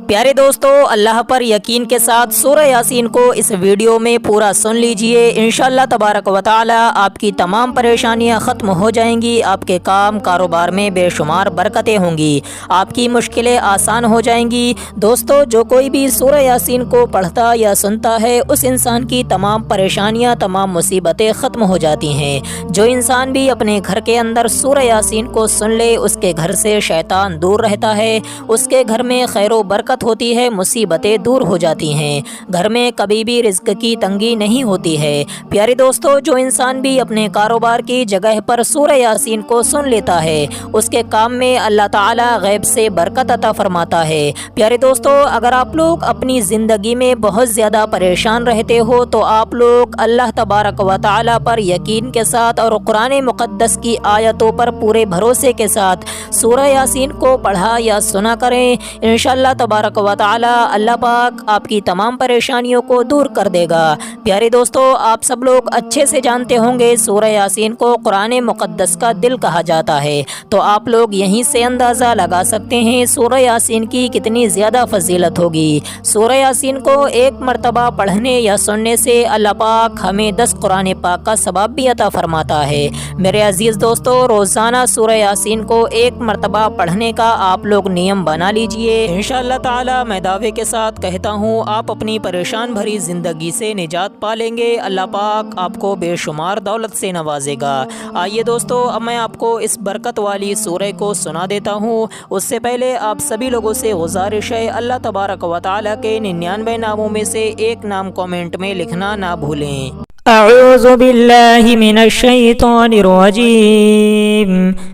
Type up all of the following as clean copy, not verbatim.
प्यारे दोस्तों, अल्लाह पर यकीन के साथ सूरह यासीन को इस वीडियो में पूरा सुन लीजिए। इंशाअल्लाह तबारक व तआला आपकी तमाम परेशानियां ख़त्म हो जाएंगी। आपके काम कारोबार में बेशुमार बरकतें होंगी, आपकी मुश्किलें आसान हो जाएंगी। दोस्तों, जो कोई भी सूरह यासीन को पढ़ता या सुनता है उस इंसान की तमाम परेशानियां, तमाम मुसीबतें ख़त्म हो जाती हैं। जो इंसान भी अपने घर के अंदर सूरह यासीन को सुन ले उसके घर से शैतान दूर रहता है, उसके घर में खैर व बरकत होती है, मुसीबतें दूर हो जाती हैं, घर में कभी भी रिज़्क़ की तंगी नहीं होती है। प्यारे दोस्तों, जो इंसान भी अपने कारोबार की जगह पर सूरह यासीन को सुन लेता है उसके काम में अल्लाह ताला गैब से बरकत अता फरमाता है। प्यारे दोस्तों, अगर आप लोग अपनी ज़िंदगी में बहुत ज़्यादा परेशान रहते हो तो आप लोग अल्लाह तबारक व तआला पर यकीन के साथ और कुरान मुक़द्दस की आयतों पर पूरे भरोसे के साथ सूरह यासीन को पढ़ा या सुना करें। इंशाअल्लाह तबारक व तआला अल्लाह पाक आपकी तमाम परेशानियों को दूर कर देगा। प्यारे दोस्तों, आप सब लोग अच्छे से जानते होंगे सूरह यासीन को कुरान मुक़द्दस का दिल कहा जाता है, तो आप लोग यहीं से अंदाज़ा लगा सकते हैं सूरह यासीन की कितनी ज़्यादा फजीलत होगी। सूरह यासीन को एक मरतबा पढ़ने या सुनने से अल्लाह पाक हमें 10 कुरान पाक का सवाब भी अता फरमाता है। मेरे अजीज़ दोस्तों, रोज़ाना सूरह यासीन को एक मरतबा पढ़ने का आप लोग नियम बना लीजिए। इंशाअल्लाह ताला मैं दावे के साथ कहता हूँ आप अपनी परेशान भरी ज़िंदगी से निजात पा लेंगे। अल्लाह पाक आपको बेशुमार दौलत से नवाजेगा। आइए दोस्तों, अब मैं आपको इस बरकत वाली सूरह को सुना देता हूँ। उससे पहले आप सभी लोगों से गुजारिश है, अल्लाह तबारक व तआला के 99 नामों में से एक नाम कमेंट में लिखना ना भूलें। अऊज़ु बिल्लाहि मिनश शैतानिर रजीम।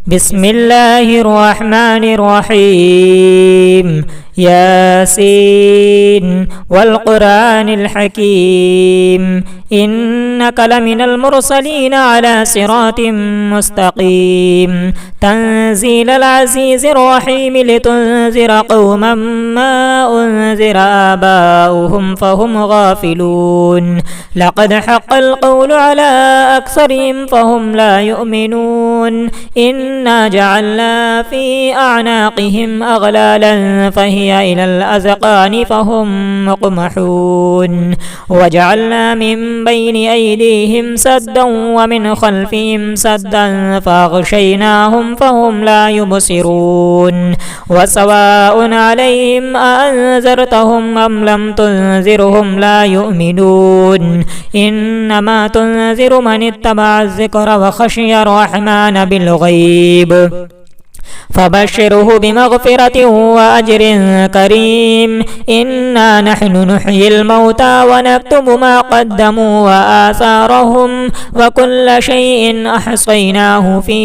बिस्मिल्लाहिर रहमानिर रहीम। यासीन वल कुरानिल हकीम। इन्नका लमिनल मुरसलीन अला सिरातिम मुस्तकीम। तंज़ीलल अज़ीज़िर रहीम लितुनज़िरा क़ौमम मा उनज़िरा आबाउहुम फ़हुम गाफ़िलून। लक़द हक़्क़ल क़ौलु अला अक्सरिहिम फ़हुम ला युमिनून। इन्ना जअलना फ़ी अअनाक़िहिम अग़लालन फ़हिया इलल अज़क़ानि फ़हुम मुक़महून। वजअलना मिन बैनि अयदीहिम सद्दन व मिन ख़ल्फ़िहिम सद्दन फ़अग़शयनाहुम फ़हुम ला युबसिरून। वसवाउन अलैहिम अअन्ज़रतहुम अम लम तुनज़िरहुम ला युमिनून। इन्नमा तुनज़िरु मन इत्तबअ ज़िक्र व ख़शिय रहमान बिलग़ैब। फबश्शिरहु बिमग़फ़िरतिन व अज्रिन करीम। इन्ना नहनु नुह्यिल मौता व नक्तुबु मा क़द्दमू व आसारहुम व कुल्ल शैइन अहसैनाहु फ़ी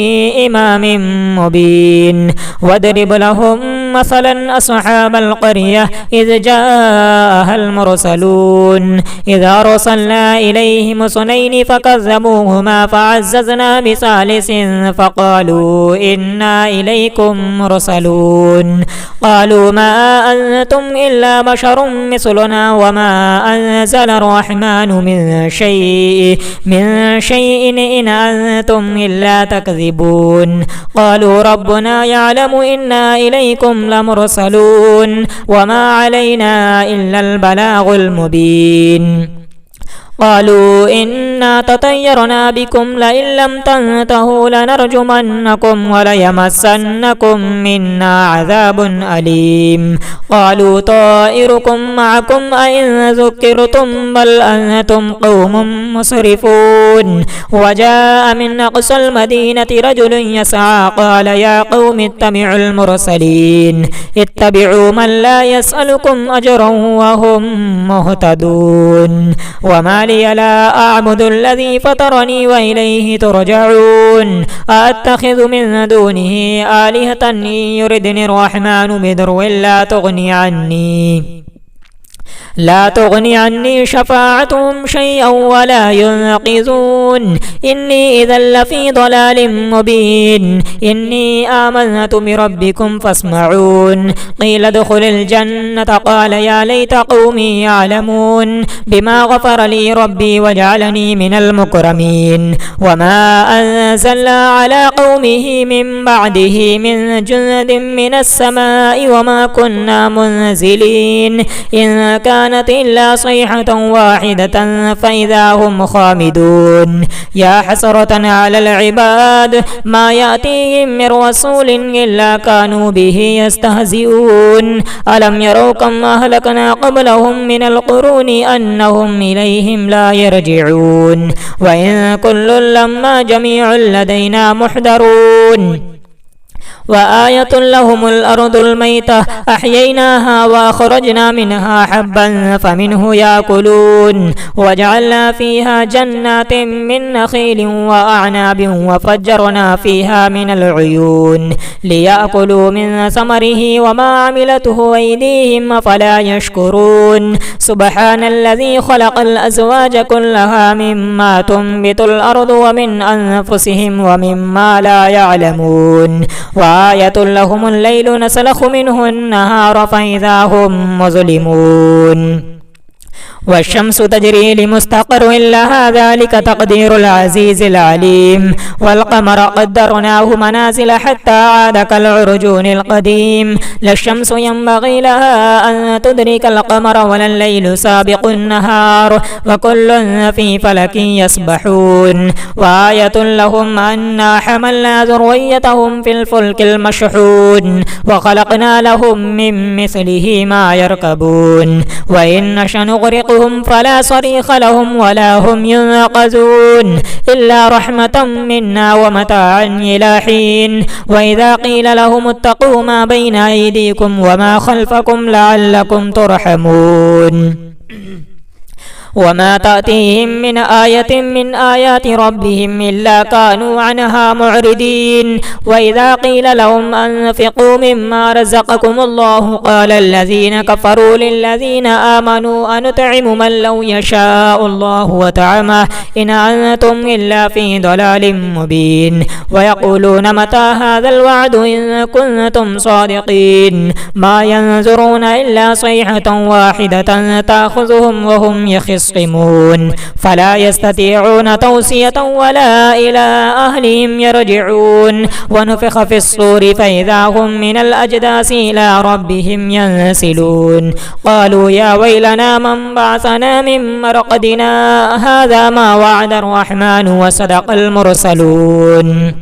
इमामिन मुबीन। वद्रिब लहुम मसलन अस्हाबल क़र्यह इज़ जाअहल मुरसलून। इज़ अरसलना इलैहिम इस्नैनि फ़कज़्ज़बूहुमा फ़अज़्ज़ज़ना बिसालिसिन फ़क़ालू इन्ना इलैकुम मुरसलून। क़ालू मा अंतुम इल्ला बशरुम मिस्लुना व मा अंज़ल अर्रहमानु मिन शैइन इन अंतुम इल्ला तकज़िबून। क़ालू रब्बुना यअलमु इन्ना इलैकुम लमुरसलून व मा अलैना इल्लल बलागुल मुबीन। क़ालू इन्ना ततय्यरना बिकुम लइन लम तंतहू लनरजुमन्नकुम व लयमस्सन्नकुम मिन्ना अज़ाबुन अलीम। क़ालू ताइरुकुम मअकुम अइन ज़ुक्किरतुम बल अंतुम क़ौमुम मुस्रिफून। व जाअ मिन अक़सल मदीनति रजुलुन यसअ क़ाल या क़ौमि इत्तबिउल मुरसलीन। इत्तबिउ मन ला यसअलुकुम अजरन व हुम मुहतदून। व मा लिय ला अअबुदु अल्लज़ी फ़तरनी व इलैहि तुरजऊन। अअत्तख़िज़ु मिन दूनिहि आलिहतन इन युरिदनि अर्रहमानु बिदुर्रिन ला तुग़नि अन्नी لا تغني عني شفاعتهم شيئا ولا ينقذون إني إذا لفي ضلال مبين إني آمنت بربكم فاسمعون قيل ادخل الجنة قال يا ليت قومي يعلمون بما غفر لي ربي وجعلني من المكرمين وما أنزلنا على قومه من بعده من جند من السماء وما كنا منزلين إن كانت إلا صيحة واحدة فإذا هم خامدون يا حسرة على العباد ما يأتيهم من رسول إلا كانوا به يستهزئون ألم يروا كم أهلكنا قبلهم من القرون أنهم إليهم لا يرجعون وإن كل لما جميع لدينا محضرون وآية لهم الأرض الميتة أحييناها وأخرجنا منها حبا فمنه يأكلون وجعلنا فيها جنات من نخيل وأعناب وفجرنا فيها من العيون ليأكلوا من ثمره وما عملته أيديهم فلا يشكرون سبحان الذي خلق الأزواج كلها مما تنبت الأرض ومن أنفسهم ومما لا يعلمون وآية لهم الليل نسلخ منه النهار فإذا هم مظلمون والشمس تجري لمستقر لها ذلك تقدير العزيز العليم والقمر قدرناه منازل حتى عاد كالعرجون القديم لا الشمس ينبغي لها أن تدرك القمر ولا الليل سابق النهار وكل في فلك يسبحون وآية لهم أنا حملنا ذريتهم في الفلك المشحون وخلقنا لهم من مثله ما يركبون وإن نشأ نغرقهم فلا صريخ لهم ولا هم ينقذون إلا رحمة منا ومتاعا إلى حين وإذا قيل لهم اتقوا ما بين أيديكم وما خلفكم لعلكم ترحمون وما تأتيهم من آية من آيات ربهم إلا كانوا عنها معرضين وإذا قيل لهم أنفقوا مما رزقكم الله قال الذين كفروا للذين آمنوا أنطعم من لو يشاء الله وطعمه إن أنتم إلا في ضلال مبين ويقولون متى هذا الوعد إن كنتم صادقين ما ينظرون إلا صيحة واحدة تأخذهم وهم يخصون فلا يستطيعون توصية ولا إلى أهلهم يرجعون ونفخ في الصور فإذا هم من الأجداث إلى ربهم ينسلون قالوا يا ويلنا من بعثنا من مرقدنا هذا ما وعد الرحمن وصدق المرسلون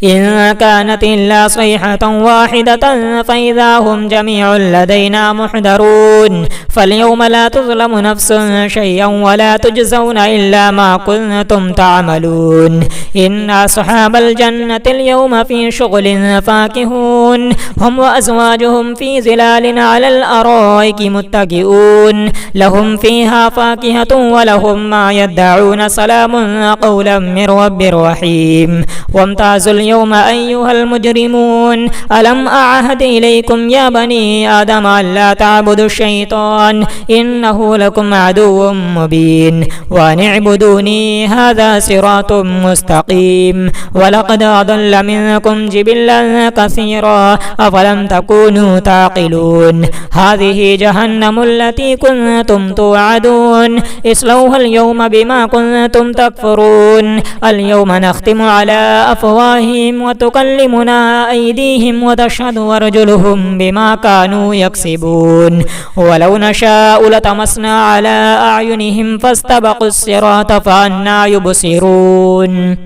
إن كانت إلا صيحة واحدة فإذا هم جميع لدينا محضرون فاليوم لا تظلم نفس شيئا ولا تجزون إلا ما كنتم تعملون إن أصحاب الجنة اليوم في شغل فاكهون هم وأزواجهم في ظلال على الأرائك متكئون لهم فيها فاكهة ولهم ما يدعون سلام قولا من رب رحيم وامتازوا اليوم أيها المجرمون ألم أعهد إليكم يا بني آدم ألا تعبدوا الشيطان إنه لكم عدو مبين وأن اعبدوني هذا صراط مستقيم ولقد أضل منكم جبلا كثيرا أفلم تكونوا تعقلون هذه جهنم التي كنتم توعدون اصلوها اليوم بما كنتم تكفرون اليوم نختم على أفواههم وتكلمنا أيديهم وتشهد أرجلهم بما كانوا يكسبون ولو نشاء لطمسنا على أعينهم فاستبقوا الصراط فأنى يبصرون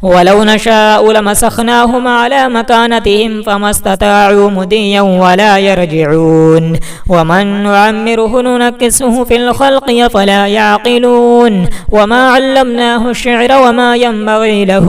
ولو نشاء لمسخناهم على مكانتهم فما استطاعوا مضيا ولا يرجعون ومن نعمره ننكسه في الخلق فلا يعقلون وما علمناه الشعر وما ينبغي له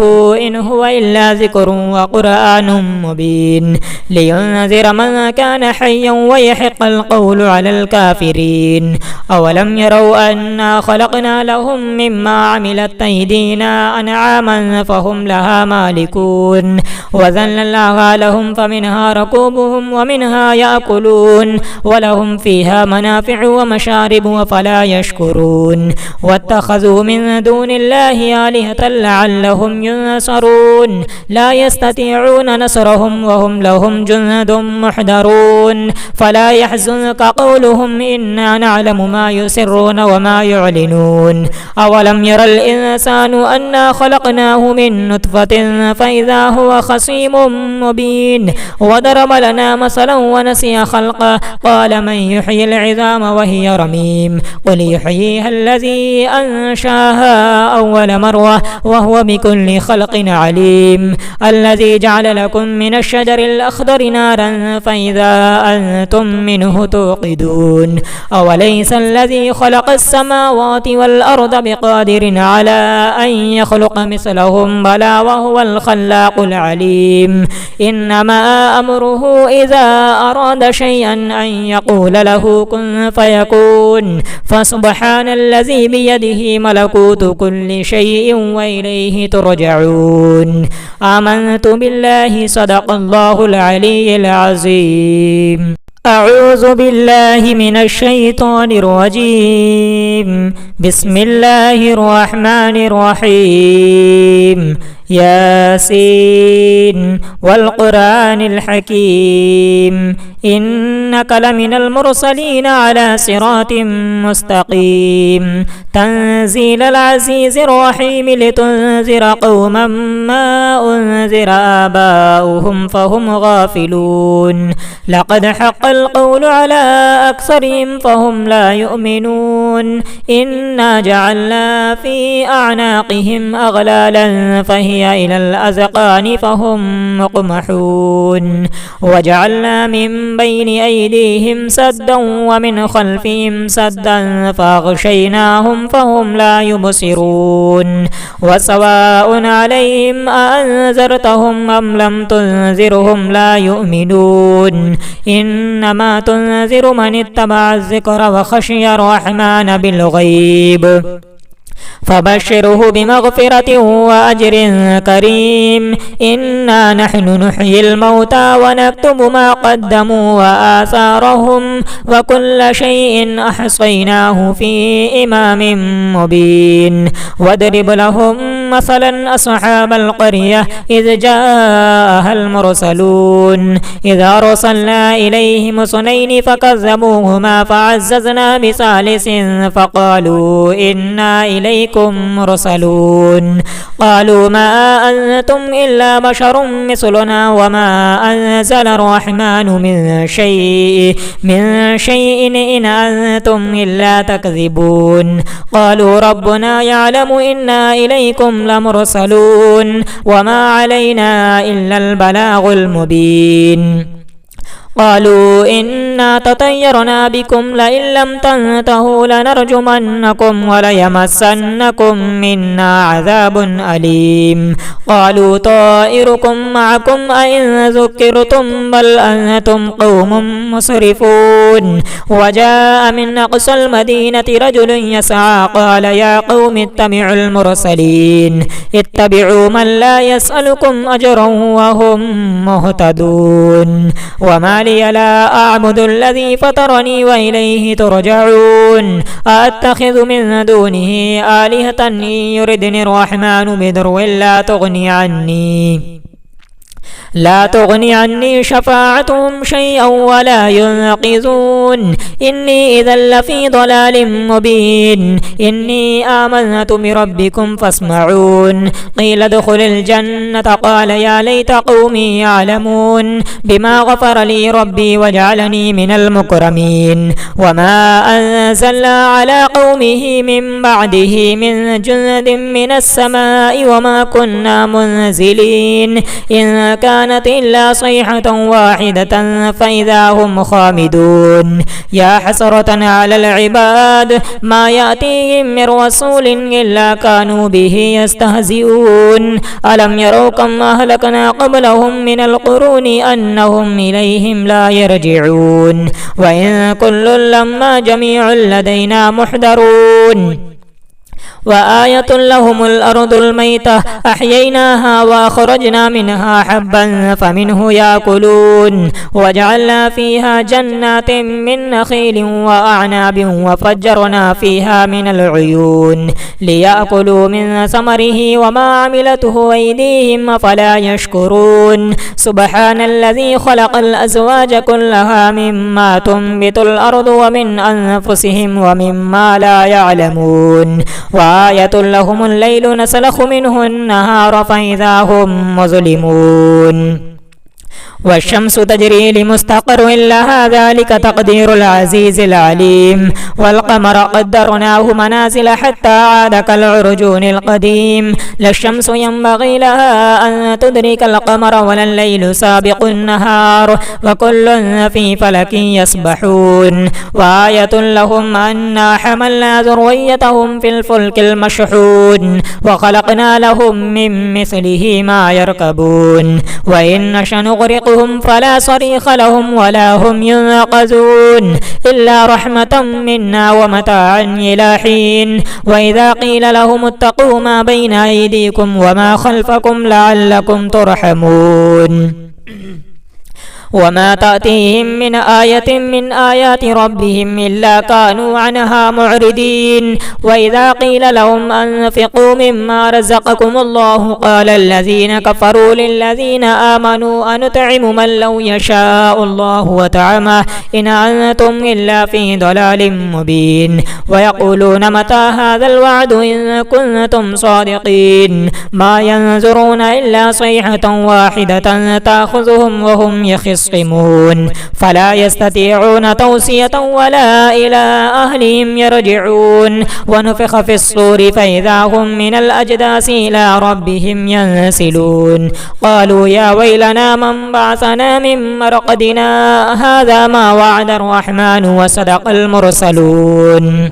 إن هو إلا ذكر وقرآن مبين لينذر من كان حيا ويحق القول على الكافرين أولم يروا أنا خلقنا لهم مما عملت أيدينا أنعاما فهم وهم لها مالكون وذللناها لهم فمنها ركوبهم ومنها يأكلون ولهم فيها منافع ومشارب أفلا يشكرون واتخذوا من دون الله آلهة لعلهم ينصرون لا يستطيعون نصرهم وهم لهم جند محضرون فلا يحزنك قولهم إنا نعلم ما يسرون وما يعلنون أولم ير الإنسان أنا خلقناه من نطفة فإذا هو خصيم مبين وضرب لنا مثلا ونسي خلقه قال من يحيي العظام وهي رميم قل يحييها الذي أنشاها أول مرة وهو بكل خلق عليم الذي جعل لكم من الشجر الأخضر نارا فإذا أنتم منه توقدون أوليس الذي خلق السماوات والأرض بقادر على أن يخلق مثلهم بلى وهو الخلاق العليم إنما أمره إذا أراد شيئا أن يقول له كن فيكون فسبحان الذي بيده ملكوت كل شيء وإليه ترجعون آمنت بالله صدق الله العلي العظيم أعوذ بالله من الشيطان الرجيم بسم الله الرحمن الرحيم ياسين والقرآن الحكيم إنك لمن المرسلين على صراط مستقيم تنزيل العزيز الرحيم لتنذر قوما ما أنذر آباؤهم فهم غافلون لقد حق القول على أكثرهم فهم لا يؤمنون إنا جعلنا في أعناقهم أغلالا فهي إلى الأذقان فهم مقمحون وجعلنا من بين أيديهم سدا ومن خلفهم سدا فأغشيناهم فهم لا يبصرون وسواء عليهم أأنذرتهم أم لم تنذرهم لا يؤمنون إنما تنذر من اتبع الذكر وخشي الرحمن بالغيب فبشره بمغفرة وأجر كريم إنا نحن نحيي الموتى ونكتب ما قدموا وآثارهم وكل شيء أحصيناه في إمام مبين واضرب لهم مثلا أصحاب القرية إذ جاءها المرسلون إذ أرسلنا إليهم اثنين فكذبوهما فعززنا بثالث فقالوا إنا إليكم مرسلون قالوا ما أنتم إلا بشر مثلنا وما أنزل الرحمن من شيء إن أنتم إلا تكذبون قالوا ربنا يعلم إنا إليكم لمرسلون وما علينا إلا البلاغ المبين قالوا إنا تطيرنا بكم لئن لم تنتهوا لنرجمنكم وليمسنكم منا عذاب أليم قالوا طائركم معكم أئن ذكرتم بل أنتم قوم مسرفون وجاء من أقصى المدينة رجل يسعى قال يا قوم اتبعوا المرسلين اتبعوا من لا يسألكم أجرا وهم مهتدون وما لي لا أعبد الذي فطرني وإليه ترجعون أأتخذ من دونه آلهة إن يردني الرحمن بضر لا تغني عني شفاعتهم شيئا ولا ينقذون إني إذا لفي ضلال مبين إني آمنت بربكم فاسمعون قيل ادخل الجنة قال يا ليت قومي يعلمون بما غفر لي ربي وجعلني من المكرمين وما أنزلنا على قومه من بعده من جند من السماء وما كنا منزلين إن كانت إلا صيحة واحدة فإذا هم خامدون يا حسرة على العباد ما يأتيهم من رسول إلا كانوا به يستهزئون ألم يروا كم أهلكنا قبلهم من القرون أنهم إليهم لا يرجعون وإن كل لما جميع لدينا محضرون وآية لهم الأرض الميتة أحييناها وأخرجنا منها حبا فمنه يأكلون وجعلنا فيها جنات من نخيل وأعناب وفجرنا فيها من العيون ليأكلوا من ثمره وما عملته أيديهم فلا يشكرون سبحان الذي خلق الأزواج كلها مما تنبت الأرض ومن أنفسهم ومما لا يعلمون وآية لهم الليل نسلخ منه النهار فإذا هم مظلمون والشمس تجري لمستقر لها ذلك تقدير العزيز العليم والقمر قدرناه منازل حتى عاد كالعرجون القديم لا الشمس ينبغي لها أن تدرك القمر ولا الليل سابق النهار وكل في فلك يسبحون وآية لهم أنا حملنا ذريتهم في الفلك المشحون وخلقنا لهم من مثله ما يركبون وإن نشأ نغرقهم فلا صريخ لهم ولا هم ينقذون إلا رحمة منا ومتاعا إلى حين وإذا قيل لهم اتقوا ما بين أيديكم وما خلفكم لعلكم ترحمون وما تأتيهم من آية من آيات ربهم إلا كانوا عنها معرضين وإذا قيل لهم أنفقوا مما رزقكم الله قال الذين كفروا للذين آمنوا أنطعم من لو يشاء الله وطعمه إن أنتم إلا في ضلال مبين ويقولون متى هذا الوعد إن كنتم صادقين ما ينظرون إلا صيحة واحدة تأخذهم وهم يخصمون فلا يستطيعون توصية ولا إلى أهلهم يرجعون ونفخ في الصور فإذا هم من الأجداث إلى ربهم ينسلون قالوا يا ويلنا من بعثنا من مرقدنا هذا ما وعد الرحمن وصدق المرسلون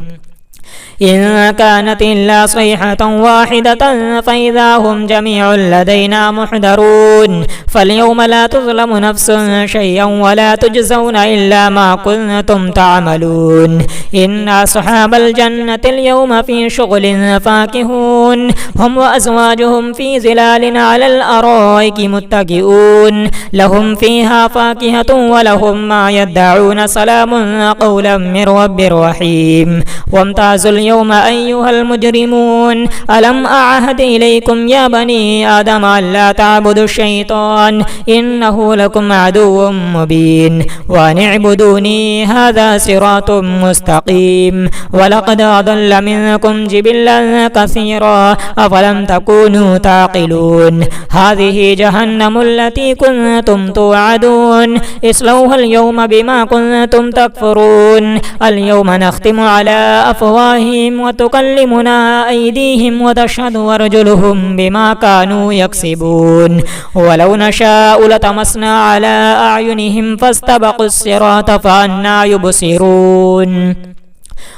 إن كانت إلا صيحة واحدة فإذا هم جميع لدينا محضرون فاليوم لا تظلم نفس شيئا ولا تجزون إلا ما كنتم تعملون إن أصحاب الجنة اليوم في شغل فاكهون هم وأزواجهم في ظلال على الأرائك متكئون لهم فيها فاكهة ولهم ما يدعون سلام قولا من رب رحيم وامتازوا اليوم أيها المجرمون ألم أعهد إليكم يا بني آدم ألا تعبدوا الشيطان إنه لكم عدو مبين وأن اعبدوني هذا صراط مستقيم ولقد أضل منكم جبلا كثيرا أفلم تكونوا تعقلون هذه جهنم التي كنتم توعدون اصلوها اليوم بما كنتم تكفرون اليوم نختم على أفواههم وتكلمنا أيديهم وتشهد أرجلهم بما كانوا يكسبون ولو نشاء لطمسنا على أعينهم فاستبقوا الصراط فأنى يبصرون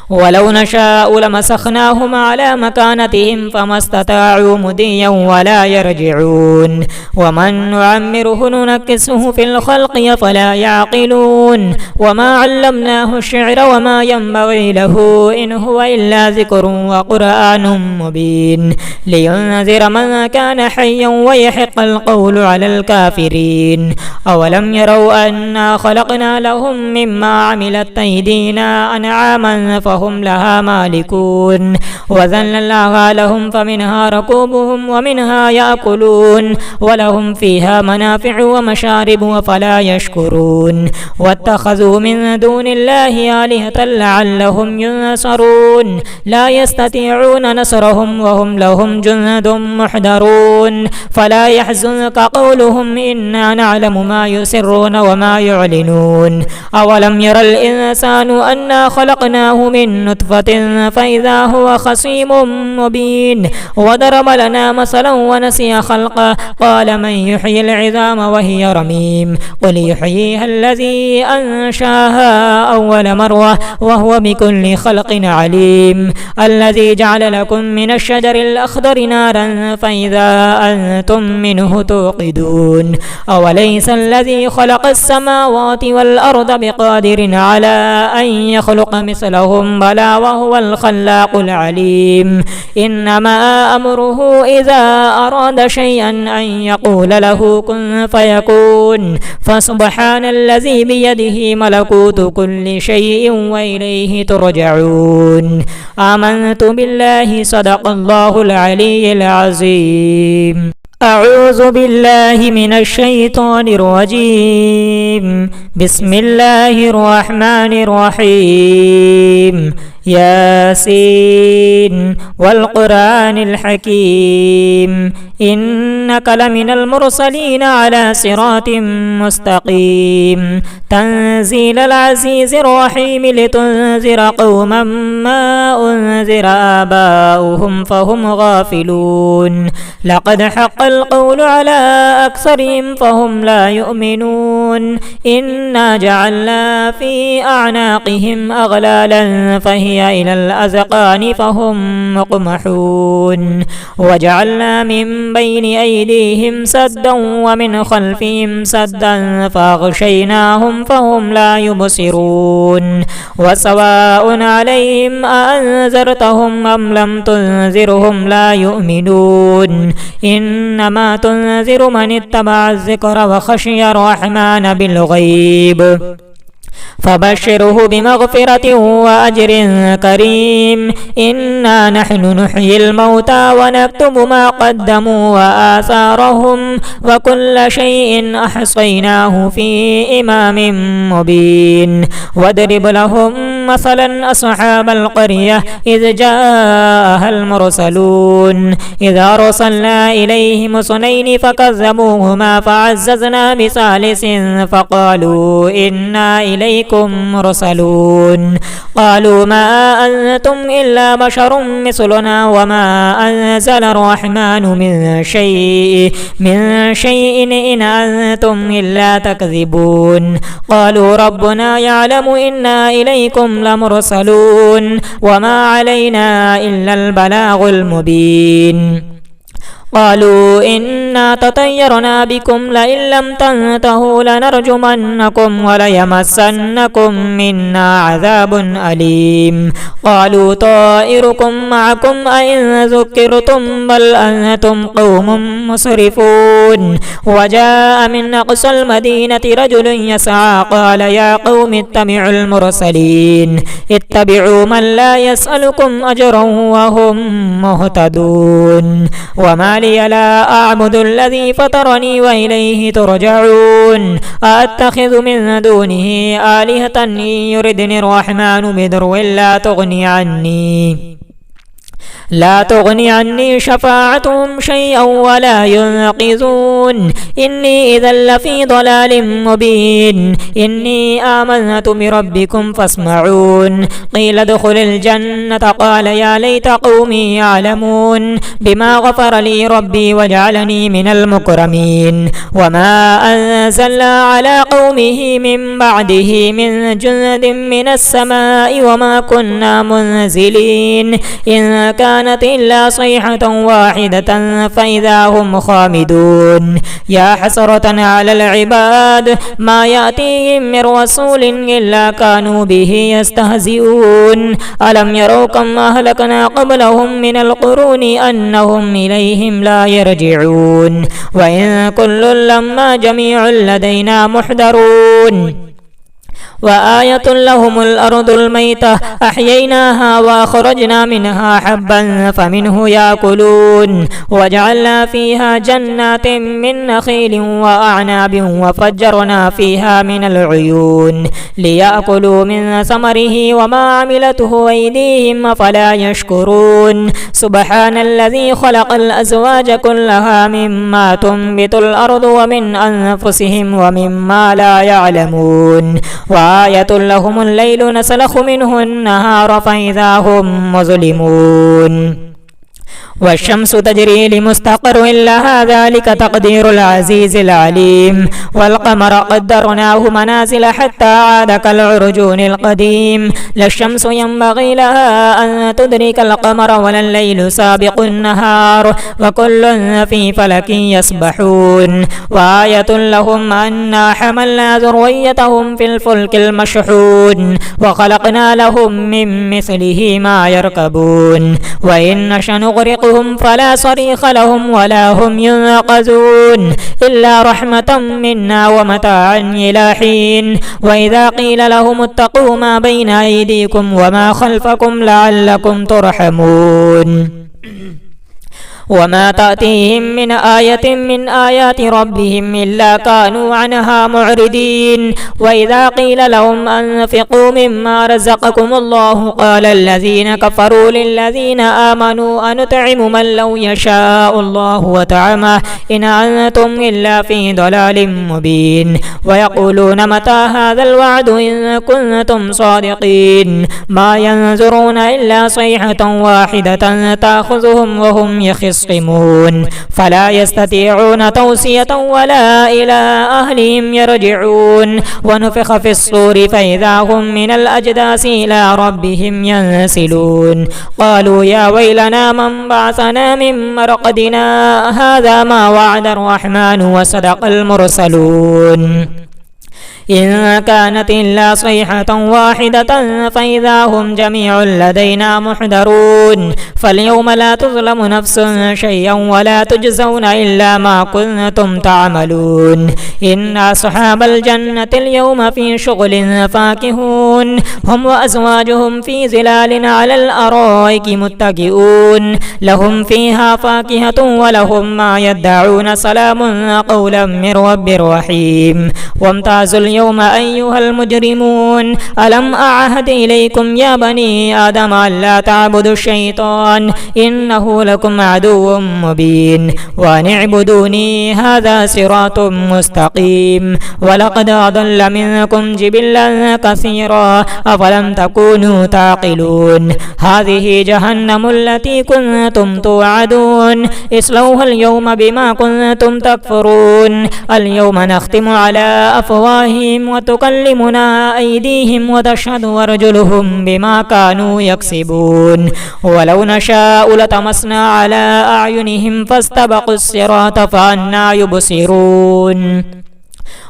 ولو نشاء لمسخناهم على مكانتهم فما استطاعوا مضيا ولا يرجعون ومن نعمره ننكسه في الخلق فلا يعقلون وما علمناه الشعر وما ينبغي له إن هو إلا ذكر وقرآن مبين لينذر من كان حيا ويحق القول على الكافرين أولم يروا أنا خلقنا لهم مما عملت أيدينا أنعاما فهم لها مالكون وذللناها لهم فمنها ركوبهم ومنها يأكلون ولهم فيها منافع ومشارب وفلا يشكرون واتخذوا من دون الله آلهة لعلهم ينصرون لا يستطيعون نصرهم وهم لهم جند محضرون فلا يحزنك قولهم إنا نعلم ما يسرون وما يعلنون أولم ير الإنسان أنا خلقناه من نطفة فإذا هو خصيم مبين وضرب لنا مثلا ونسي خلقه قال من يحيي العظام وهي رميم قل يحييها الذي أنشاها أول مرة وهو بكل خلق عليم الذي جعل لكم من الشجر الأخضر نارا فإذا أنتم منه توقدون أوليس الذي خلق السماوات والأرض بقادر على أن يخلق مثلهم بلى وهو الخلاق العليم إنما أمره إذا أراد شيئا أن يقول له كن فيكون فسبحان الذي بيده ملكوت كل شيء وإليه ترجعون آمنت بالله صدق الله العلي العظيم أعوذ بالله من الشيطان الرجيم بسم الله الرحمن الرحيم ياسين والقرآن الحكيم إنك لمن المرسلين على صراط مستقيم تنزيل العزيز الرحيم لتنذر قوما ما أنذر آباؤهم فهم غافلون لقد حق القول على أكثرهم فهم لا يؤمنون إنا جعلنا في أعناقهم أغلالا فهي إلى الأذقان فهم مقمحون وجعلنا من بين أيديهم سدا ومن خلفهم سدا فأغشيناهم فهم لا يبصرون وسواء عليهم أأنذرتهم أم لم تنذرهم لا يؤمنون إنما تنذر من اتبع الذكر وخشي الرحمن بالغيب فبشره بمغفرة وأجر كريم إنا نحن نحيي الموتى ونكتب ما قدموا وآثارهم وكل شيء أحصيناه في إمام مبين واضرب لهم مثلا أصحاب القرية إذ جاءها المرسلون إذ أرسلنا إليهم اثنين فكذبوهما فعززنا بثالث فقالوا إنا إليكم مرسلون قالوا ما أنتم إلا بشر مثلنا وما أنزل الرحمن من شيء إن أنتم إلا تكذبون قالوا ربنا يعلم إنا إليكم لمرسلون وما علينا إلا البلاغ المبين قالوا إنا تطيرنا بكم لئن لم تنتهوا لنرجمنكم وليمسنكم منا عذاب أليم قالوا طائركم معكم أئن ذكرتم بل أنتم قوم مسرفون وجاء من أقصى المدينة رجل يسعى قال يا قوم اتبعوا المرسلين اتبعوا من لا يسألكم أجرا وهم مهتدون وما لي لا أعبد الذي فطرني وإليه ترجعون أتخذ من دونه آلهة إن يردني الرحمن بضر لا تغني عني شفاعتهم شيئا ولا ينقذون إني إذا لفي ضلال مبين إني آمنت بربكم فاسمعون قيل ادخل الجنة قال يا ليت قومي يعلمون بما غفر لي ربي وجعلني من المكرمين وما أنزلنا على قومه من بعده من جند من السماء وما كنا منزلين إن كانت إلا صيحة واحدة فإذا هم خامدون يا حسرة على العباد ما يأتيهم من رسول إلا كانوا به يستهزئون ألم يروا كم أهلكنا قبلهم من القرون أنهم إليهم لا يرجعون وإن كل لما جميع لدينا محضرون وآية لهم الأرض الميتة أحييناها وأخرجنا منها حبا فمنه يأكلون وجعلنا فيها جنات من نخيل وأعناب وفجرنا فيها من العيون ليأكلوا من ثمره وما عملته أيديهم فلا يشكرون سبحان الذي خلق الأزواج كلها مما تنبت الأرض ومن أنفسهم ومما لا يعلمون وآية لهم الليل نسلخ منه النهار فإذا هم مظلمون والشمس تجري لمستقر لها ذلك تقدير العزيز العليم والقمر قدرناه منازل حتى عاد كالعرجون القديم لا الشمس ينبغي لها أن تدرك القمر ولا الليل سابق النهار وكل في فلك يسبحون وآية لهم أنا حملنا ذريتهم في الفلك المشحون وخلقنا لهم من مثله ما يركبون وإن نشأ نغرقهم فلا صريخ لهم ولا هم ينقذون إلا رحمة منا ومتاعا إلى حين وإذا قيل لهم اتقوا ما بين أيديكم وما خلفكم لعلكم ترحمون وما تأتيهم من آية من آيات ربهم إلا كانوا عنها معرضين وإذا قيل لهم أنفقوا مما رزقكم الله قال الذين كفروا للذين آمنوا أنطعم من لو يشاء الله وطعمه إن أنتم إلا في ضلال مبين ويقولون متى هذا الوعد إن كنتم صادقين ما ينظرون إلا صيحة واحدة تأخذهم وهم يخصمون فلا يستطيعون توصية ولا إلى أهلهم يرجعون ونفخ في الصور فإذا هم من الأجداث إلى ربهم ينسلون قالوا يا ويلنا من بعثنا من مرقدنا هذا ما وعد الرحمن وصدق المرسلون إن كانت إلا صيحة واحدة فإذا هم جميع لدينا محضرون فاليوم لا تظلم نفس شيئا ولا تجزون إلا ما كنتم تعملون إن أصحاب الجنة اليوم في شغل فاكهون هم وأزواجهم في ظلال على الأرائك متكئون لهم فيها فاكهة ولهم ما يدعون سلام قولا من رب رحيم وامتازوا اليوم أيها المجرمون ألم أعهد إليكم يا بني آدم ألا تعبدوا الشيطان إنه لكم عدو مبين وأن اعبدوني هذا صراط مستقيم ولقد أضل منكم جبلا كثيرا أفلم تكونوا تعقلون هذه جهنم التي كنتم توعدون اصلوها اليوم بما كنتم تكفرون اليوم نختم على أفواههم وتكلمنا أيديهم وتشهد أرجلهم بما كانوا يكسبون ولو نشاء لطمسنا على أعينهم فاستبقوا الصراط فأنى يبصرون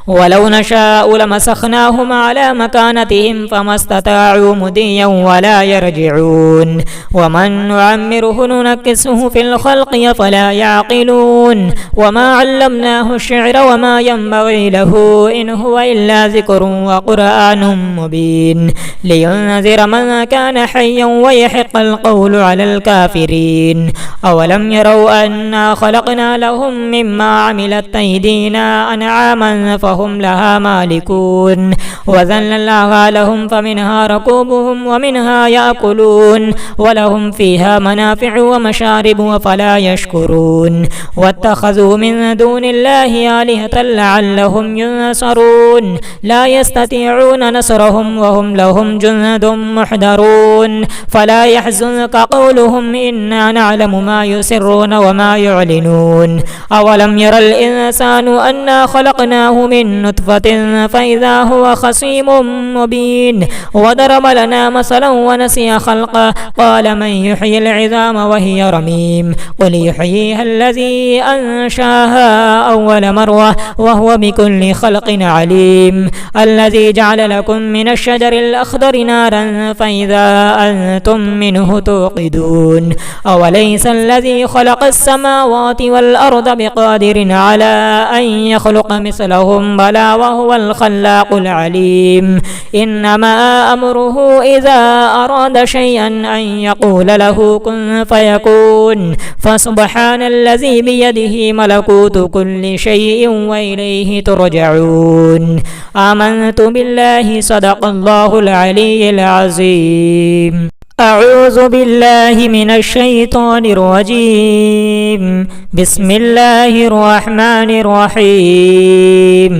ولو نشاء لمسخناهم على مكانتهم فما استطاعوا مضيا ولا يرجعون ومن نعمره ننكسه في الخلق فلا يعقلون وما علمناه الشعر وما ينبغي له إن هو إلا ذكر وقرآن مبين لينذر من كان حيا ويحق القول على الكافرين أولم يروا أنا خلقنا لهم مما عملت أيدينا أنعاما فهم لها مالكون وذللناها لهم فمنها ركوبهم ومنها يأكلون ولهم فيها منافع ومشارب وفلا يشكرون واتخذوا من دون الله آلهة لعلهم ينصرون لا يستطيعون نصرهم وهم لهم جند محضرون فلا يحزنك قولهم إنا نعلم ما يسرون وما يعلنون أولم ير الإنسان أنا خلقناه من نطفة فإذا هو خصيم مبين وضرب لنا مثلا ونسي خلقه قال من يحيي العظام وهي رميم قل يحييها الذي أنشاها أول مرة وهو بكل خلق عليم الذي جعل لكم من الشجر الأخضر نارا فإذا أنتم منه توقدون أوليس الذي خلق السماوات والأرض بقادر على أن يخلق مثلهم بلى وهو الخلاق العليم إنما أمره إذا أراد شيئا أن يقول له كن فيكون فسبحان الذي بيده ملكوت كل شيء وإليه ترجعون آمنت بالله صدق الله العلي العظيم أعوذ بالله من الشيطان الرجيم بسم الله الرحمن الرحيم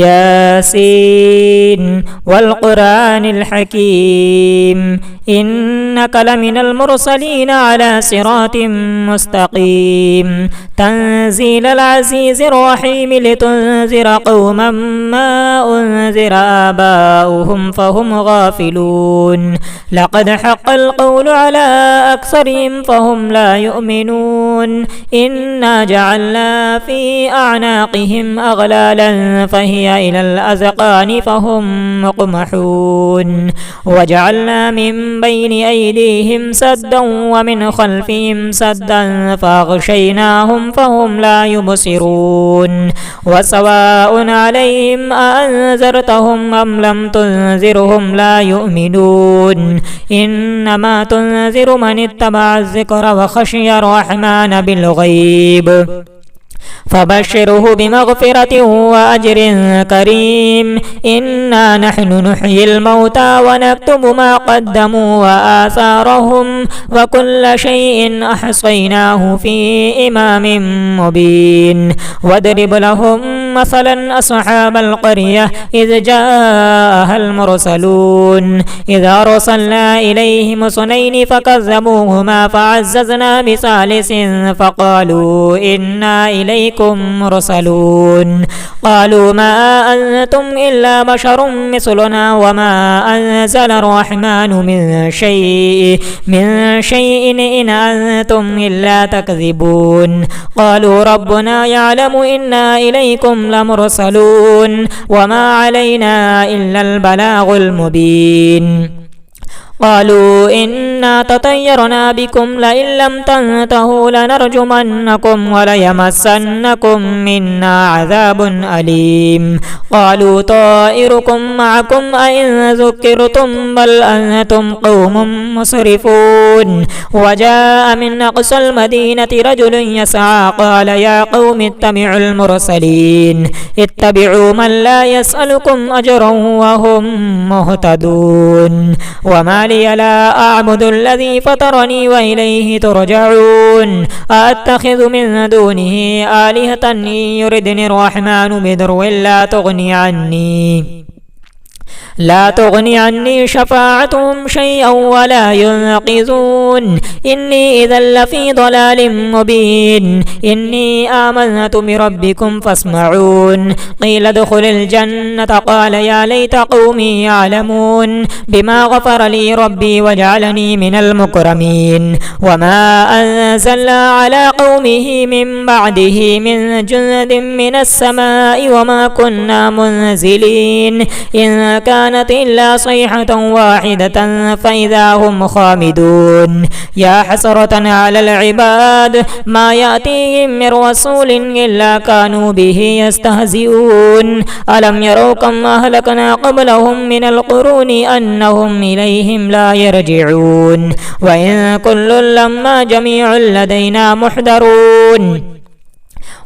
ياسين والقرآن الحكيم إنك لمن المرسلين على صراط مستقيم تنزيل العزيز الرحيم لتنذر قوما ما أنذر آباؤهم فهم غافلون لقد حق القول على أكثرهم فهم لا يؤمنون إنا جعلنا في أعناقهم أغلالا فهي إلى الأذقان فهم مقمحون وجعلنا من بين أيديهم سدا ومن خلفهم سدا فأغشيناهم فهم لا يبصرون وسواء عليهم أأنذرتهم أم لم تنذرهم لا يؤمنون إنما تنذر من اتبع الذكر وخشي الرحمن بالغيب فبشره بمغفرة وأجر كريم إنا نحن نحيي الموتى ونكتب ما قدموا وآثارهم وكل شيء أحصيناه في إمام مبين واضرب لهم مثلا أصحاب القرية إذ جاءها المرسلون إذ أرسلنا إليهم اثنين فكذبوهما فعززنا بثالث فقالوا إنا إليكم مرسلون قالوا ما أنتم إلا بشر مثلنا وما أنزل الرحمن من شيء إن أنتم إلا تكذبون قالوا ربنا يعلم إنا إليكم لمرسلون وما علينا إلا البلاغ المبين قالوا إنا تطيرنا بكم لئن لم تنتهوا لنرجمنكم وليمسنكم منا عذاب أليم قالوا طائركم معكم أئن ذكرتم بل أنتم قوم مسرفون وجاء من أقصى المدينة رجل يسعى قال يا قوم اتبعوا المرسلين اتبعوا من لا يسألكم أجرا وهم مهتدون وما لي لا أعبد الذي فطرني وإليه ترجعون أتخذ من دونه آلهة إن يردني الرحمن بضر لا تغني عني شفاعتهم شيئا ولا ينقذون إني إذا لفي ضلال مبين إني آمنت بربكم فاسمعون قيل ادخل الجنة قال يا ليت قومي يعلمون بما غفر لي ربي وجعلني من المكرمين وما أنزلنا على قومه من بعده من جند من السماء وما كنا منزلين إن كانت إلا صيحة واحدة فإذا هم خامدون يا حسرة على العباد ما يأتيهم من رسول إلا كانوا به يستهزئون ألم يروا كم أهلكنا قبلهم من القرون أنهم إليهم لا يرجعون وإن كل لما جميع لدينا محضرون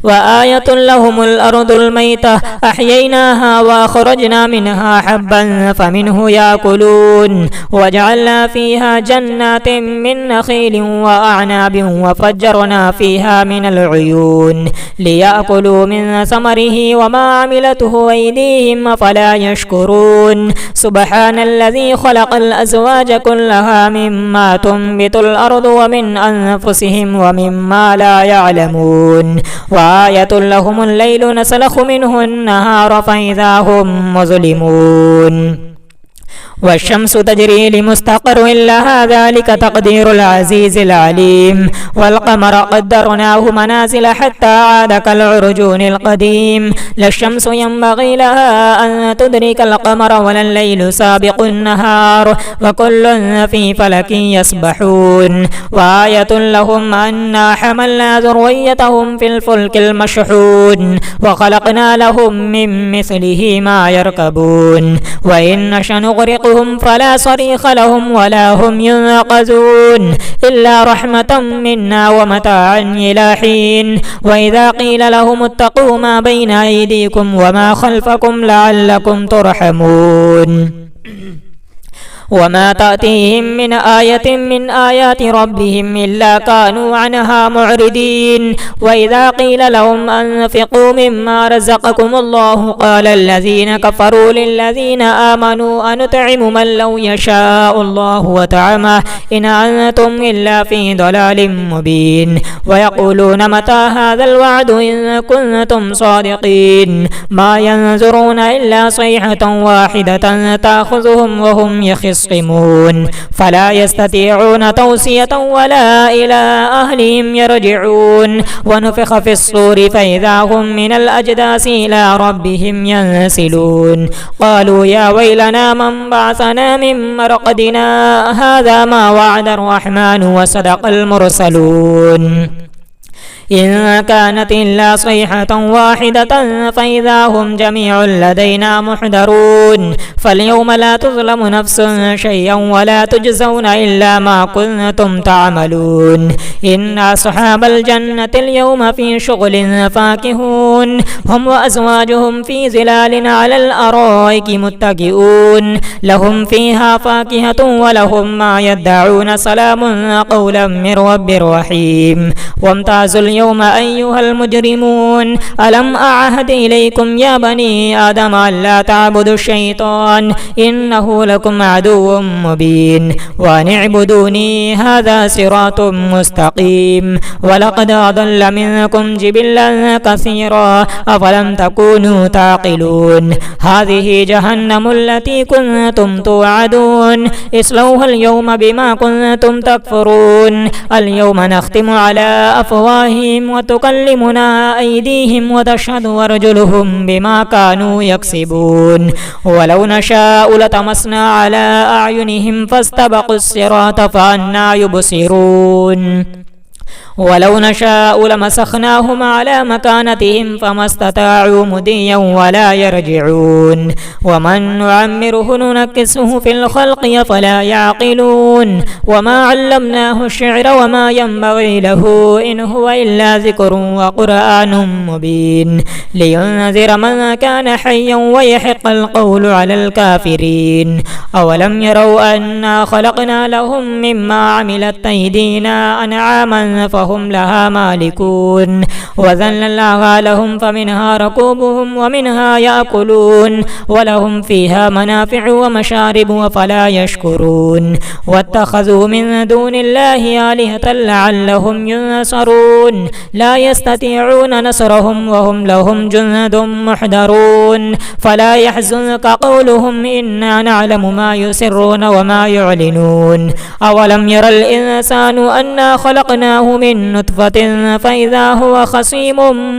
وآية لهم الأرض الميتة أحييناها وأخرجنا منها حبا فمنه يأكلون وجعلنا فيها جنات من نخيل وأعناب وفجرنا فيها من العيون ليأكلوا من ثمره وما عملته أيديهم فلا يشكرون سبحان الذي خلق الأزواج كلها مما تنبت الأرض ومن أنفسهم ومما لا يعلمون وآية لهم الليل نسلخ منه النهار فإذا هم مظلمون والشمس تجري لمستقر لها ذلك تقدير العزيز العليم والقمر قدرناه منازل حتى عاد كالعرجون القديم لا الشمس ينبغي لها أن تدرك القمر ولا الليل سابق النهار وكل في فلك يسبحون وآية لهم أنا حملنا ذريتهم في الفلك المشحون وخلقنا لهم من مثله ما يركبون وإن نشأ نغرقهم فلا صريخ لهم ولا هم ينقذون إلا رحمة منا ومتاعا إلى حين وإذا قيل لهم اتقوا ما بين أيديكم وما خلفكم لعلكم ترحمون وما تأتيهم من آية من آيات ربهم إلا كانوا عنها معرضين وإذا قيل لهم أنفقوا مما رزقكم الله قال الذين كفروا للذين آمنوا أنطعم من لو يشاء الله وطعمه إن أنتم إلا في ضلال مبين ويقولون متى هذا الوعد إن كنتم صادقين ما ينظرون إلا صيحة واحدة تأخذهم وهم يخصمون فلا يستطيعون توصية ولا إلى أهلهم يرجعون ونفخ في الصور فإذا هم من الأجداث إلى ربهم ينسلون قالوا يا ويلنا من بعثنا من مرقدنا هذا ما وعد الرحمن وصدق المرسلون إن كانت إلا صيحة واحدة فإذا هم جميع لدينا محضرون فاليوم لا تظلم نفس شيئا ولا تجزون إلا ما كنتم تعملون إن أصحاب الجنة اليوم في شغل فاكهون هم وأزواجهم في ظلال على الأرائك متكئون لهم فيها فاكهة ولهم ما يدعون سلام قولا من رب رحيم وامتازوا اليوم أيها المجرمون ألم أعهد إليكم يا بني آدم ألا تعبدوا الشيطان إنه لكم عدو مبين وأن اعبدوني هذا صراط مستقيم ولقد أضل منكم جبلا كثيرا أفلم تكونوا تعقلون هذه جهنم التي كنتم توعدون اصلوها اليوم بما كنتم تكفرون اليوم نختم على أفواههم وتكلمنا أيديهم وتشهد أرجلهم بما كانوا يكسبون ولو نشاء لطمسنا على أعينهم فاستبقوا الصراط فأنى يبصرون ولو نشاء لمسخناهم على مكانتهم فما استطاعوا مضيا ولا يرجعون ومن نعمره ننكسه في الخلق أفلا يعقلون وما علمناه الشعر وما ينبغي له إن هو إلا ذكر وقرآن مبين لينذر من كان حيا ويحق القول على الكافرين أولم يروا أنا خلقنا لهم مما عملت أيدينا أنعاما فهم لها مالكون وذللناها لهم فمنها ركوبهم ومنها يأكلون ولهم فيها منافع ومشارب وفلا يشكرون واتخذوا من دون الله آلهة لعلهم ينصرون لا يستطيعون نصرهم وهم لهم جند محضرون فلا يحزنك قولهم إنا نعلم ما يسرون وما يعلنون أولم ير الإنسان أنا خلقناه من نطفة فإذا هو خصيم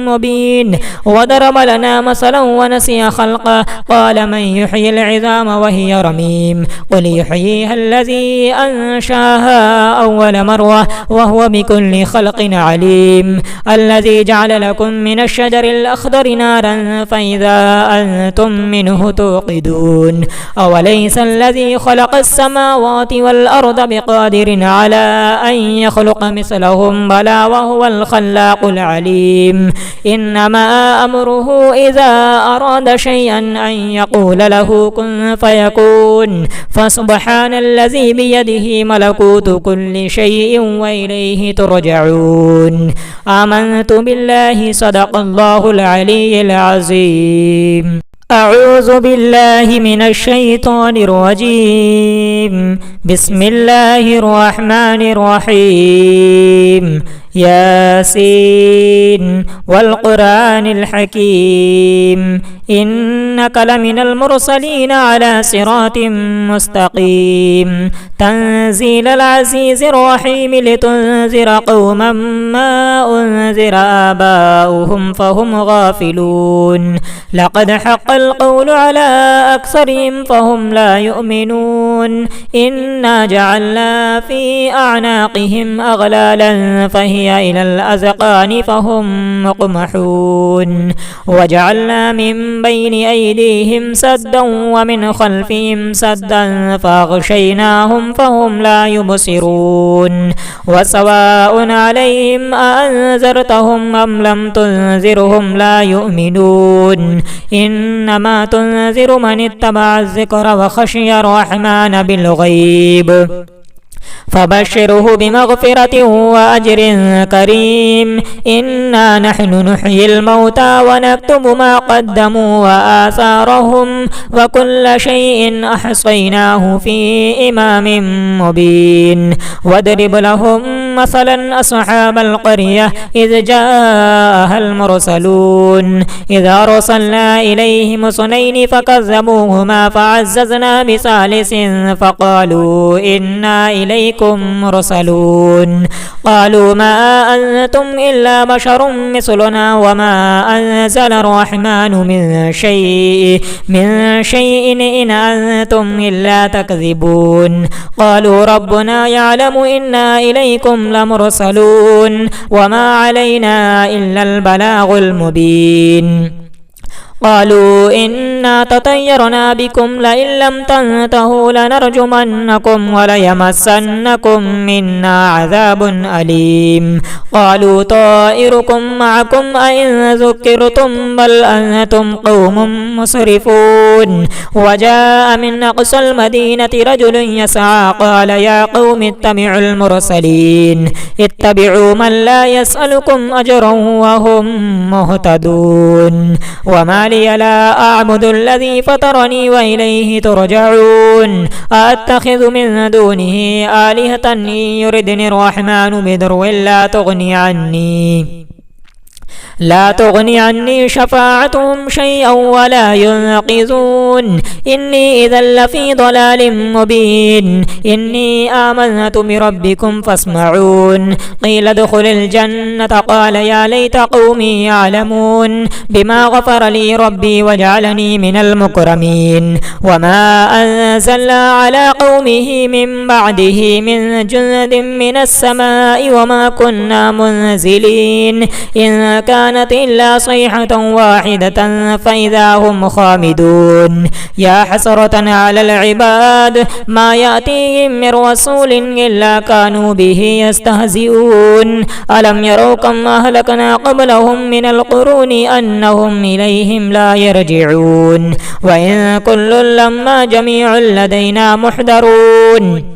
مبين وضرب لنا مثلا ونسي خلقه قال من يحيي العظام وهي رميم قل يحييها الذي أنشاها أول مرة وهو بكل خلق عليم الذي جعل لكم من الشجر الأخضر نارا فإذا أنتم منه توقدون أوليس الذي خلق السماوات والأرض بقادر على أن يخلق مثلهم بلى وهو الخلاق العليم إنما أمره إذا أراد شيئا أن يقول له كن فيكون فسبحان الذي بيده ملكوت كل شيء وإليه ترجعون آمنت بالله صدق الله العلي العظيم أعوذ بالله من الشيطان الرجيم بسم الله الرحمن الرحيم ياسين والقرآن الحكيم إنك لمن المرسلين على صراط مستقيم تنزيل العزيز الرحيم لتنذر قوما ما أنذر آباؤهم فهم غافلون لقد حق القول على أكثرهم فهم لا يؤمنون إنا جعلنا في أعناقهم أغلالا فهي وهي إلى الأذقان فهم مقمحون وجعلنا من بين أيديهم سدا ومن خلفهم سدا فأغشيناهم فهم لا يبصرون وسواء عليهم أأنذرتهم أم لم تنذرهم لا يؤمنون إنما تنذر من اتبع الذكر وخشي الرحمن بالغيب فبشره بمغفرة وأجر كريم إنا نحن نحيي الموتى ونكتب ما قدموا وآثارهم وكل شيء أحصيناه في إمام مبين واضرب لهم مثلا أصحاب القرية إذ جاءها المرسلون إذ أرسلنا إليهم اثنين فكذبوهما فعززنا بثالث فقالوا إنا إليكم مرسلون قالوا ما أنتم إلا بشر مثلنا وما أنزل الرحمن من شيء إن أنتم إلا تكذبون قالوا ربنا يعلم إنا إليكم لمرسلون وما علينا إلا البلاغ المبين قالوا إنا تطيرنا بكم لئن لم تنتهوا لنرجمنكم وليمسنكم منا عذاب أليم قالوا طائركم معكم أئن ذكرتم بل أنتم قوم مسرفون وجاء من أقصى المدينة رجل يسعى قال يا قوم اتبعوا المرسلين اتبعوا من لا يسألكم أجرا وهم مهتدون وما لي لا أعبد الذي فطرني وإليه ترجعون أأتخذ من دونه آلهة إن يردني الرحمن بضر لا تغني عني شفاعتهم شيئا ولا ينقذون إني إذا لفي ضلال مبين إني آمنت بربكم فاسمعون قيل ادخل الجنة قال يا ليت قومي يعلمون بما غفر لي ربي وجعلني من المكرمين وما أنزلنا على قومه من بعده من جند من السماء وما كنا منزلين إن كانت إلا صيحة واحدة فإذا هم خامدون يا حسرة على العباد ما يأتيهم من رسول إلا كانوا به يستهزئون ألم يروا كم أهلكنا قبلهم من القرون أنهم إليهم لا يرجعون وإن كل لما جميع لدينا محضرون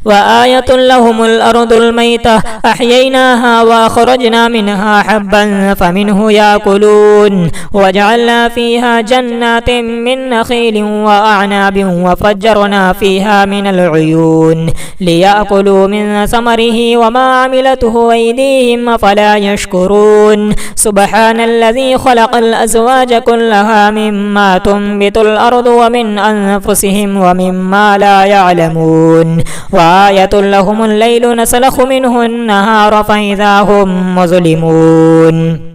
وآية لهم الأرض الميتة أحييناها وأخرجنا منها حبا فمنه يأكلون وجعلنا فيها جنات من نخيل وأعناب وفجرنا فيها من العيون ليأكلوا من ثمره وما عملته أيديهم فلا يشكرون سبحان الذي خلق الأزواج كلها مما تنبت الأرض ومن أنفسهم ومما لا يعلمون وآية لهم الليل نسلخ منه النهار فإذا هم مظلمون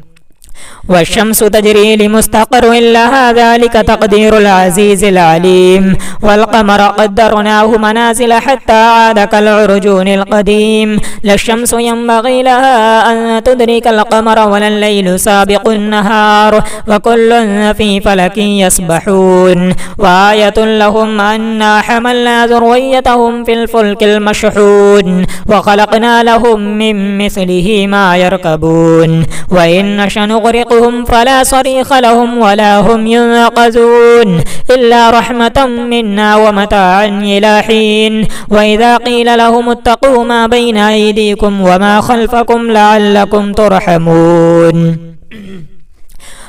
والشمس تجري لمستقر لها ذلك تقدير العزيز العليم والقمر قدرناه منازل حتى عاد كالعرجون القديم لا الشمس ينبغي لها أن تدرك القمر ولا الليل سابق النهار وكل في فلك يسبحون وآية لهم أنا حملنا ذريتهم في الفلك المشحون وخلقنا لهم من مثله ما يركبون وإن نشأ نغرقهم فلا صريخ لهم ولا هم ينقذون إلا رحمة منا ومتاعا إلى حين وإذا قيل لهم اتقوا ما بين أيديكم وما خلفكم لعلكم ترحمون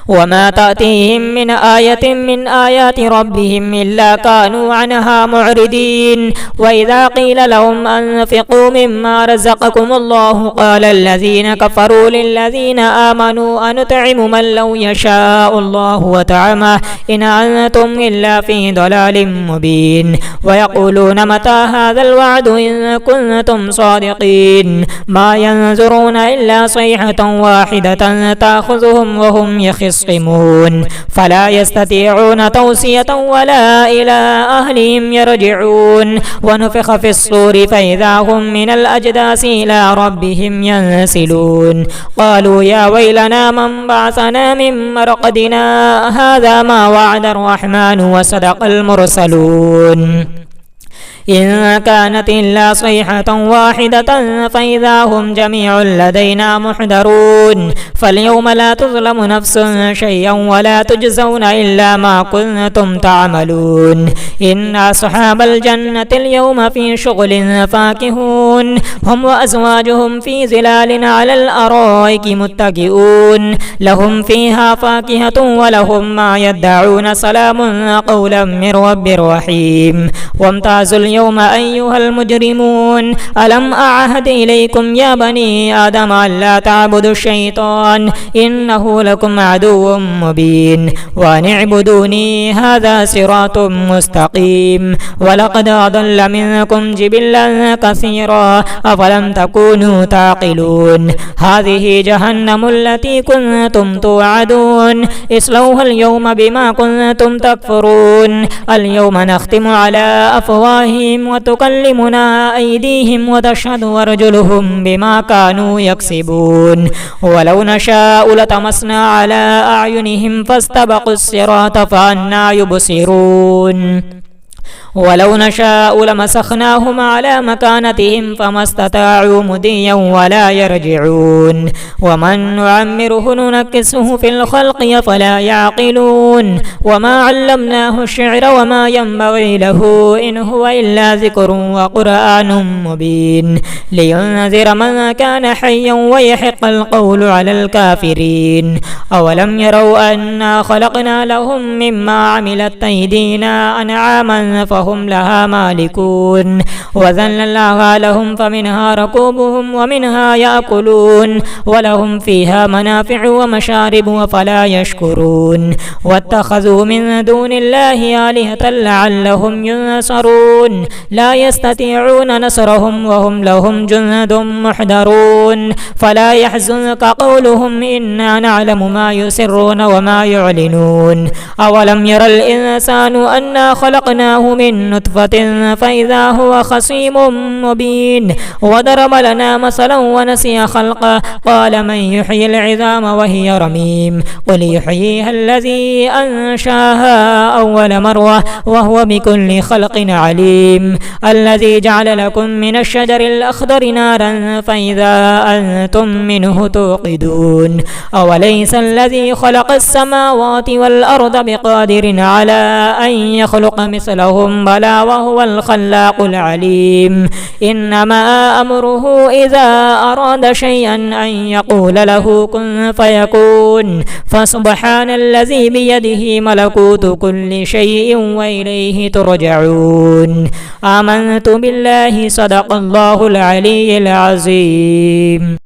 وما تأتيهم من آية من آيات ربهم إلا كانوا عنها معرضين وإذا قيل لهم أنفقوا مما رزقكم الله قال الذين كفروا للذين آمنوا أنطعم من لو يشاء الله وطعمه إن أنتم إلا في ضلال مبين ويقولون متى هذا الوعد إن كنتم صادقين ما ينظرون إلا صيحة واحدة تأخذهم وهم يخصمون يختصمون فلا يستطيعون توصية ولا إلى أهلهم يرجعون ونفخ في الصور فإذا هم من الأجداث إلى ربهم ينسلون قالوا يا ويلنا من بعثنا من مرقدنا هذا ما وعد الرحمن وصدق المرسلون إن كانت إلا صيحة واحدة فإذا هم جميع لدينا محضرون فاليوم لا تظلم نفس شيئا ولا تجزون إلا ما كنتم تعملون إن أصحاب الجنة اليوم في شغل فاكهون هم وأزواجهم في ظلال على الأرائك متكئون لهم فيها فاكهة ولهم ما يدعون سلام قولا من رب رحيم وامتازوا اليوم أيها المجرمون ألم أعهد إليكم يا بني آدم ألا تعبدوا الشيطان إنه لكم عدو مبين وأن اعبدوني هذا صراط مستقيم ولقد أضل منكم جبلا كثيرا أفلم تكونوا تعقلون هذه جهنم التي كنتم توعدون اصلوها اليوم بما كنتم تكفرون اليوم نختم على أفواههم وتكلمنا أيديهم وتشهد أرجلهم بما كانوا يكسبون ولو نشاء لطمسنا على أعينهم فاستبقوا الصراط فأنى يبصرون ولو نشاء لمسخناهم على مكانتهم فما استطاعوا مضيا ولا يرجعون ومن نعمره ننكسه في الخلق فلا يعقلون وما علمناه الشعر وما ينبغي له إن هو إلا ذكر وقرآن مبين لينذر من كان حيا ويحق القول على الكافرين أولم يروا أنا خلقنا لهم مما عملت أيدينا أنعاما فهم لها مالكون وذللناها لهم فمنها ركوبهم ومنها يأكلون ولهم فيها منافع ومشارب وفلا يشكرون واتخذوا من دون الله آلهة لعلهم ينصرون لا يستطيعون نصرهم وهم لهم جند محضرون فلا يحزنك قولهم إنا نعلم ما يسرون وما يعلنون أولم ير الإنسان أنا خلقناه من نطفة فإذا هو خصيم مبين وضرب لنا مثلا ونسي خلقه قال من يحيي العظام وهي رميم قل يحييها الذي أنشاها أول مرة وهو بكل خلق عليم الذي جعل لكم من الشجر الأخضر نارا فإذا أنتم منه توقدون أوليس الذي خلق السماوات والأرض بقادر على أن يخلق مثلهم بلى وهو الخلاق العليم إنما أمره إذا أراد شيئا أن يقول له كن فيكون فسبحان الذي بيده ملكوت كل شيء وإليه ترجعون آمنت بالله صدق الله العلي العظيم.